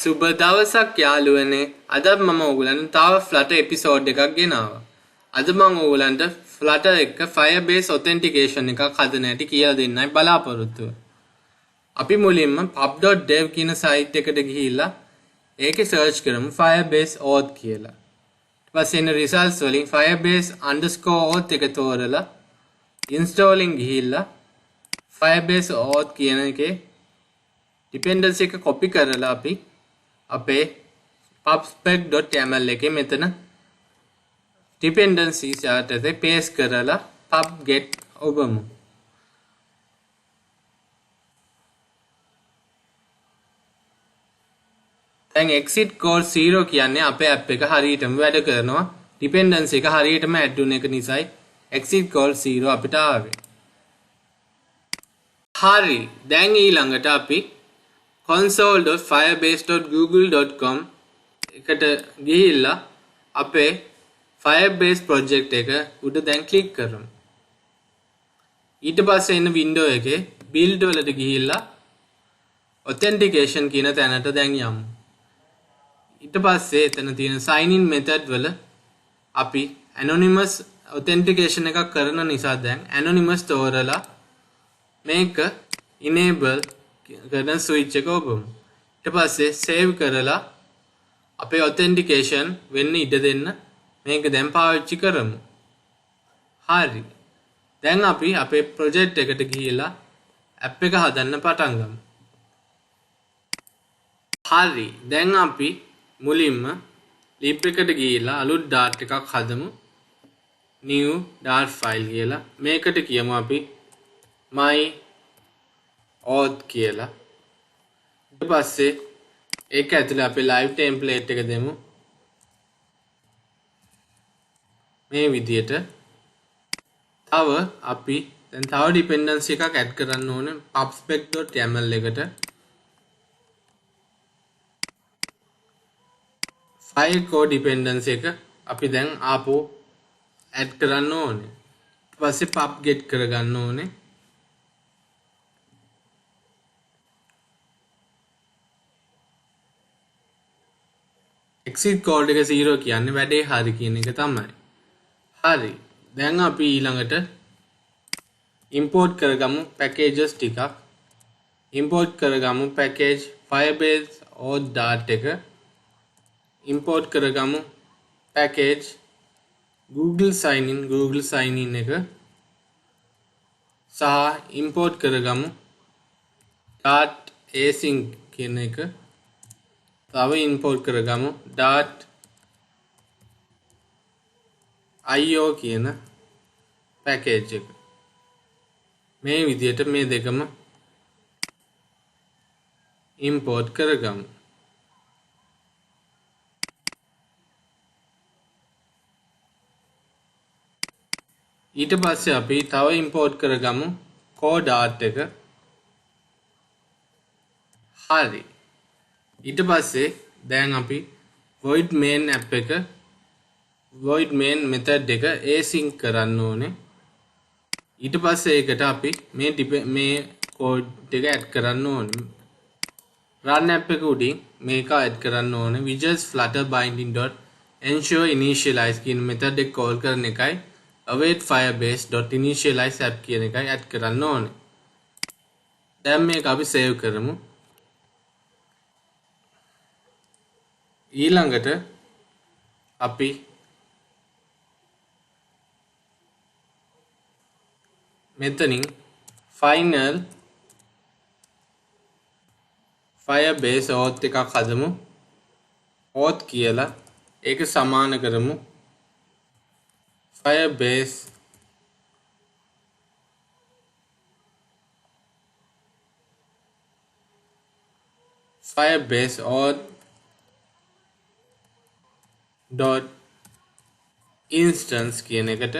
සුබ දවසක් යාළුවනේ. අද මම ඔයගලන්ට තව Flutter එපිසෝඩ් එකක් ගෙනාවා. අද මම ඔයගලන්ට Flutter එක Firebase Authentication එකක් හදන හැටි කියලා දෙන්නයි බලාපොරොත්තු වෙන්නේ. අපි මුලින්ම pub.dev කියන සයිට් එකට ගිහිල්ලා ඒකේ සර්ච් කරමු Firebase Auth කියලා. ඊට පස්සේ එන results වලින් Firebase_auth එක තෝරලා installing ගිහිල්ලා Firebase Auth කියන එකේ dependency එක copy කරලා අපි අපේ pubspec.yaml එකේ මෙතන dependencies යටතේ paste කරලා pub get ඔබමු. දැන් exit code 0 කියන්නේ අපේ app එක හරියටම වැඩ කරනවා. dependency එක හරියටම add වුන එක නිසායි exit code 0 අපිට ආවේ. හරි. දැන් ඊළඟට අපි console.firebase.google.com එකට ගිහිල්ලා අපේ Firebase project එක උඩ දැන් click කරමු. ඊට පස්සේ එන window එකේ build වලට ගිහිල්ලා authentication කියන තැනට දැන් යමු. ඊට පස්සේ එතන තියෙන sign in method වල අපි anonymous authentication එකක් කරන නිසා දැන් anonymous තෝරලා මේක enable කරන switch එක ඔබමු. ඊට පස්සේ save කරලා අපේ authentication වෙන්න ඉඩ දෙන්න මේක දැන් පාවිච්චි කරමු. හරි. දැන් අපි අපේ project එකට ගිහිල්ලා app එක හදන්න පටන් ගමු. හරි. දැන් අපි මුලින්ම lib එකට ගිහිල්ලා අලුත් dart එකක් හදමු. new dart file කියලා. මේකට කියමු අපි my auth කියලා. ඊට පස්සේ ඒක ඇතුලේ අපි live template එක දෙමු. මේ විදියට. තව අපි දැන් තව dependency එකක් add කරන්න ඕනේ pubspec.yaml එකට. file code dependency එක අපි දැන් ආපහු add කරන්න ඕනේ. ඊට පස්සේ pub get කරගන්න ඕනේ. exit code එක 0 කියන්නේ වැඩේ හරි කියන එක තමයි. හරි. දැන් අපි ඊළඟට import කරගමු packages ටිකක්. import කරගමු package Firebase Auth dart එක. import කරගමු package Google sign in එක. සහ import කරගමු dart async කියන එක. තව import කරගමු dart io කියන package එක. මේ විදිහට මේ දෙකම import කරගමු. ඊට පස්සේ අපි තව import කරගමු core dart එක. හරි. ඊට පස්සේ දැන් අපි void main app එක void main method එක async කරන්න ඕනේ. ඊට පස්සේ ඒකට අපි මේ code එක add කරන්න ඕනේ. run app එක උඩින් මේක add කරන්න ඕනේ. widgets flutter binding dot ensure initialize කියන method එක call කරන එකයි await firebase dot initialize app කියන එකයි add කරන්න ඕනේ. දැන් මේක අපි save කරමු. ඊළඟට අපි මෙතනින් final Firebase auth එකක් හදමු. auth කියලා ඒක සමාන කරමු Firebase auth dot instance කියන එකට.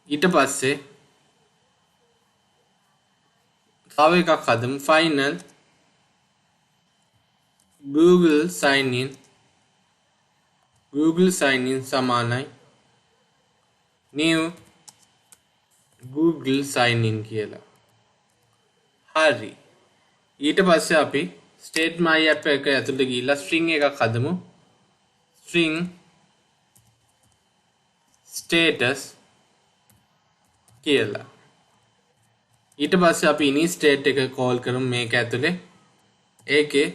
ඊට පස්සේ තව එකක් හදමු final Google sign in සමානයි new Google sign in කියලා. හරි. ඊට පස්සේ අපි state my app එක ඇතුළට ගිහිල්ලා string එකක් හදමු. string status කියලා. ඊට පස්සේ අපි ini state එක call කරමු මේක ඇතුලේ. ඒකේ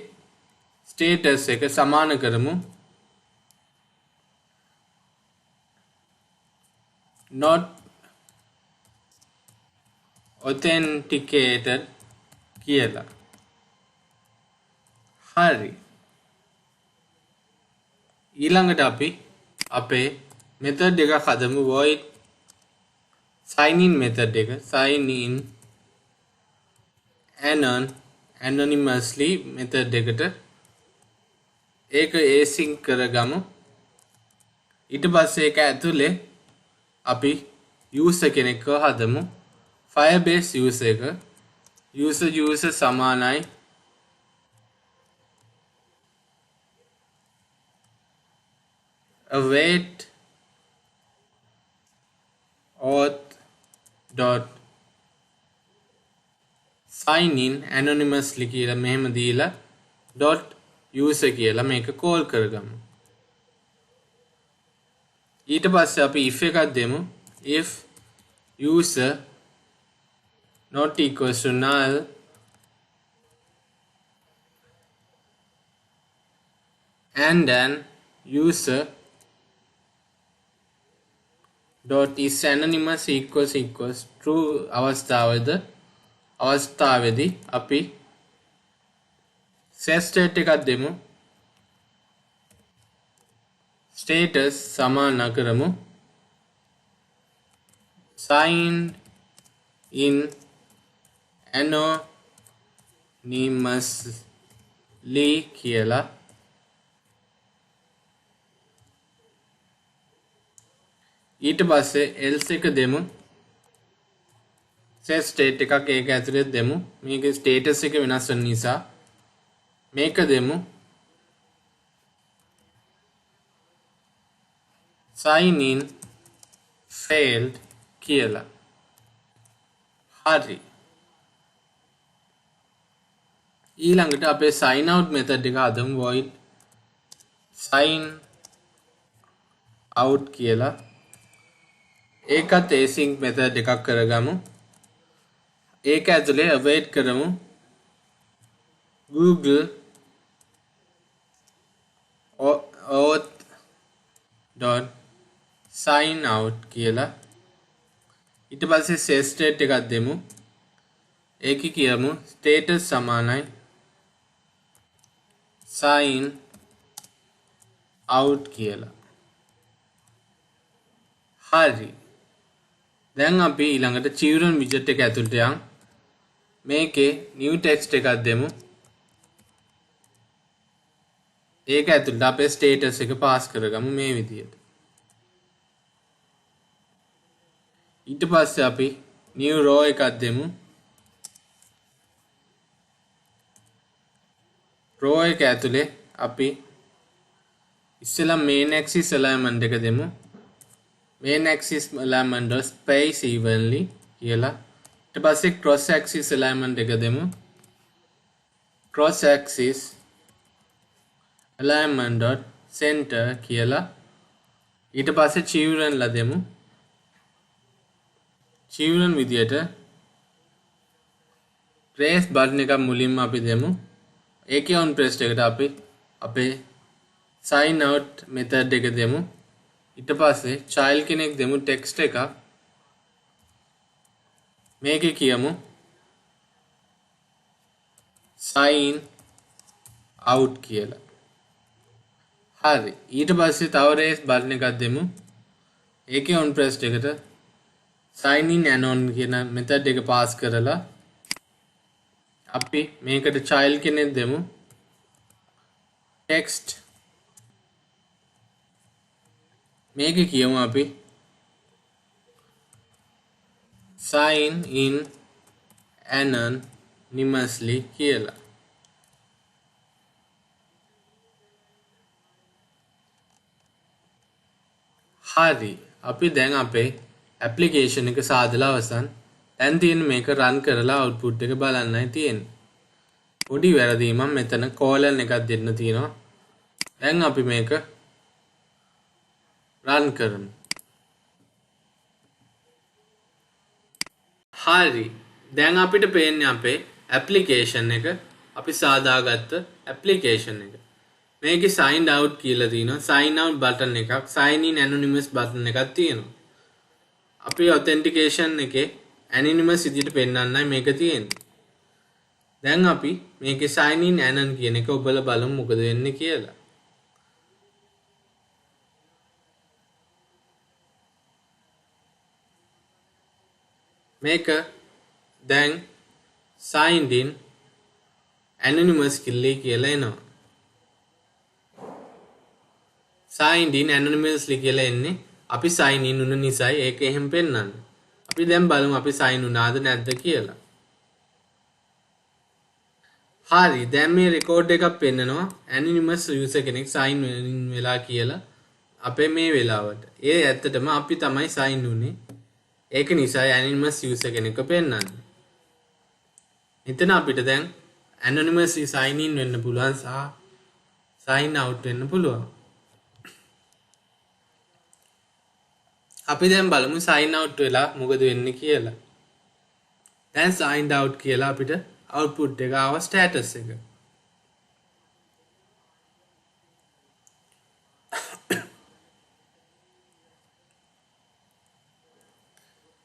status එක සමාන කරමු not authenticated කියලා. හරි. ඊළඟට අපි අපේ method එකක් හදමු void sign in method එක sign in anonymously method එකට ඒක async කරගමු. ඊට පස්සේ ඒක ඇතුලේ අපි user කෙනෙක්ව හදමු. Firebase user එක user සමානයි await auth dot sign in anonymously කියලා මෙහෙම දීලා dot user කියලා මේක call කරගමු. ඊට පස්සේ අපි if එකක් දෙමු. if user not equals to null and then user dot is anonymous equals true අවස්ථාවේදී අපි set state එකක් දෙමු. status සමාන කරමු signed in anonymously කියලා. ඊට පස්සේ else එක දෙමු. set state එකක් ඒක ඇතුලේ දෙමු. මේකේ status එක වෙනස් වෙන නිසා මේක දෙමු. sign in failed කියලා. හරි. ඊළඟට අපේ sign out method එක හදමු void sign out කියලා. ඒකත් async method එකක් කරගමු. ඒක ඇතුලේ await කරමු google auth dot sign out කියලා. ඊට පස්සේ set state එකක් දෙමු. ඒකේ කියමු status සමානයි sign out කියලා. හරි. දැන් අපි ඊළඟට children widget එක ඇතුළට යන් මේකේ new text එකක් දෙමු. ඒක ඇතුළට අපේ status එක pass කරගමු මේ විදියට. ඊට පස්සේ අපි new row එකක් දෙමු. row එක ඇතුලේ අපි ඉස්සෙල්ලා main axis alignment එක දෙමු. main axis alignment dot space evenly කියලා. ඊට පස්සේ cross axis alignment එක දෙමු. cross axis alignment dot center කියලා. ඊට පස්සේ children ලා දෙමු. children විදියට press button එක මුලින්ම අපි දෙමු. ඒකේ on press එකට අපි අපේ sign out method එක දෙමු. ඊට පස්සේ child කෙනෙක් දෙමු text එකක්. මේකේ කියමු sign out කියලා. හරි. ඊට පස්සේ තව raise button එකක් දෙමු. ඒකේ on press එකට sign in anon කියන method එක pass කරලා අපි මේකට child කෙනෙක් දෙමු. text මේකේ කියමු අපි sign in anonymously කියලා. හරි. අපි දැන් අපේ application එක සාදලා අවසන්. දැන් තියෙන්නේ මේක run කරලා output එක බලන්නයි තියෙන්නේ. පොඩි වැරදීමක් මෙතන කෝලන් එකක් දෙන්න තියෙනවා. දැන් අපි මේක රන් කරමු. හරි. දැන් අපිට පේන්නේ අපේ ඇප්ලිකේෂන් එක. අපි සාදාගත්ත ඇප්ලිකේෂන් එක. මේකේ sign out කියලා තියෙනවා. sign out button එකක්, sign in anonymous button එකක් තියෙනවා. අපි authentication එකේ anonymous විදිහට පෙන්වන්නයි මේක තියෙන්නේ. දැන් අපි මේකේ sign in anon කියන එක ඔබලා බලමු මොකද වෙන්නේ කියලා. මේක දැන් signed in anonymous කියලා එනවා. signed in anonymously කියලා එන්නේ අපි sign in වුණ නිසායි ඒක එහෙම පෙන්වන්නේ. අපි දැන් බලමු අපි sign වුණාද නැද්ද කියලා. හරි දැන් මේ රෙකෝඩ් එකක් පෙන්නනවා anonymous user කෙනෙක් sign in වෙලා කියලා අපේ මේ වෙලාවට. ඒ ඇත්තටම අපි තමයි sign වුනේ. ඒක නිසා anonymous user කෙනෙක්ව පෙන්වන්නේ. මෙතන අපිට දැන් anonymously sign in වෙන්න පුළුවන් සහ sign out වෙන්න පුළුවන්. අපි දැන් බලමු sign out වෙලා මොකද වෙන්නේ කියලා. දැන් signed out කියලා අපිට output එක ආව status එක.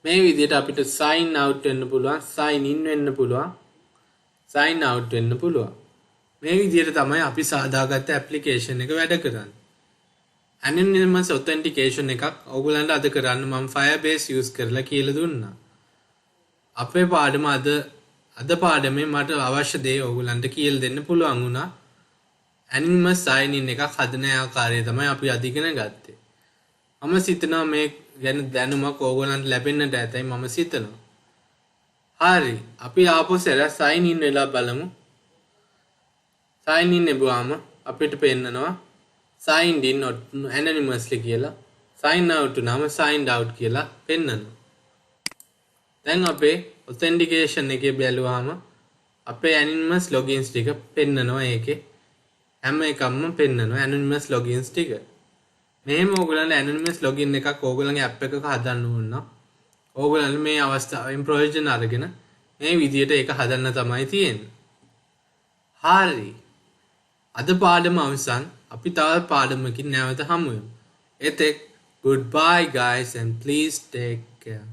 මේ විදිහට අපිට sign out වෙන්න පුළුවන්, sign in වෙන්න පුළුවන්, sign out වෙන්න පුළුවන්. මේ විදිහට තමයි අපි සාදාගත්ත application එක වැඩ කරන්නේ. Anonymous authentication එකක් ඔයගොල්ලන්ට අද කරන්න මම Firebase use කරලා කියලා දුන්නා. අපේ පාඩම අද පාඩමේ මට අවශ්‍ය දේ ඔයගොල්ලන්ට කියලා දෙන්න පුළුවන් වුණා. Anonymous sign in එකක් හදන ආකාරය තමයි අපි අද ඉගෙන ගත්තේ. මම සිතනවා මේ ගැන දැනුමක් ඔයගොල්ලන්ට ලැබෙන්නට ඇතයි මම සිතනවා. හරි අපි ආපහු සැර sign in වෙලා බලමු. sign in එබුවාම අපිට පෙන්නනවා signed in anonymously කියලා, sign out වුණාම signed out කියලා පෙන්නනවා. දැන් අපේ authentication එකේ බැලුවාම අපේ anonymous logins ටික පෙන්නනවා. ඒකේ හැම එකක්ම පෙන්නනවා anonymous logins ටික. මෙහෙම ඕගොල්ලන්ට anonymous login එකක් ඕගොල්ලන්ගේ app එකක හදන්න ඕන නම් ඕගොල්ලන්ට මේ අවස්ථාවෙන් ප්‍රයෝජන අරගෙන මේ විදියට ඒක හදන්න තමයි තියෙන්නේ. හරි. අද පාඩම අවසන්. අපි තවත් පාඩමකින් නැවත හමු වෙමු. එතෙක් goodbye guys and please take care.